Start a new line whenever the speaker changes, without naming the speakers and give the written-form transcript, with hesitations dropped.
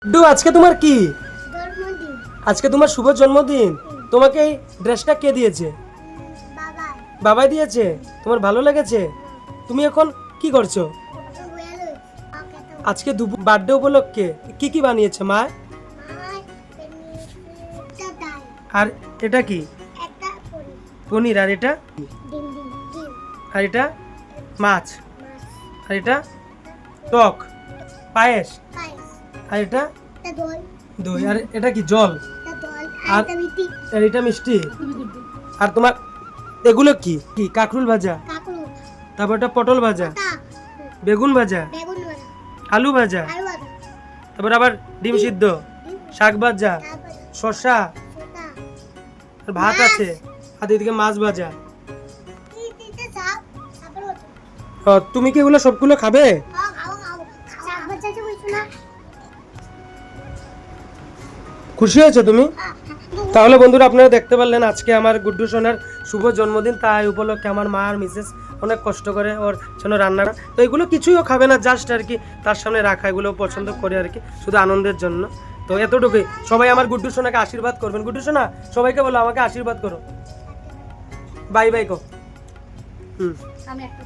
Do আজকে তোমার কি?
জন্মদিন।
আজকে তোমার শুভ জন্মদিন। তোমাকে এই ড্রেসটা কে দিয়েছে?
বাবা
বাবাই দিয়েছে। তোমার ভালো লেগেছে? তুমি এখন কি করছো?
ওয়েল ওকে তো
আজকে বার্থডে উপলক্ষে কি কি বানিয়েছে মা?
মাই পেনিটা দাই
আর এটা কি?
একটা পরি
পনির। আর এটা?
ডিম ডিম ডিম
আর এটা? মাছ।
মাছ
আর এটা? টক পায়েস।
পায়েস
আর এটা?
একটা দই
দই। আর এটা কি? জল।
একটা দই
আর-
আর একটা মিষ্টি
আর এটা মিষ্টি। আর তোমার এগুলো কি কি? কাঁকরুল ভাজা,
কাকুর
তারপর এটা পটল ভাজা,
তা
বেগুন ভাজা,
বেগুন ভাজা
আলু ভাজা,
আলু ভাজা
তারপর আবার ডিম সিদ্ধ,
ডিম
শাক ভাজা,
তারপর
শসা,
সোটা
আর ভাত
মাছ।
আছে, আর এদিকে মাছ ভাজা।
কি দিতে সাপ সাপের মতো
তুমি কি এগুলো সবগুলো খাবে?
খাও খাও খাও শাক ভাজা যে হইছো না
খুশি হয়েছো তুমি? তাহলে বন্ধুরা আপনারা দেখতে পারলেন আজকে আমার গুড্ডু সোনার শুভ জন্মদিন, তাই উপলক্ষে আমার মা আর মিসেস অনেক কষ্ট করে ওর জন্য রান্না করে। তো এগুলো কিছুই ও খাবে না, জাস্ট আর কি তার সামনে রাখা, এগুলো পছন্দ করে আর কি, শুধু আনন্দের জন্য। তো এতটুকুই। সবাই আমার গুড্ডু সোনাকে আশীর্বাদ করবেন। গুড্ডু সোনা সবাইকে বলো আমাকে আশীর্বাদ করো। বাই বাই কো। হুম।
আমি একটা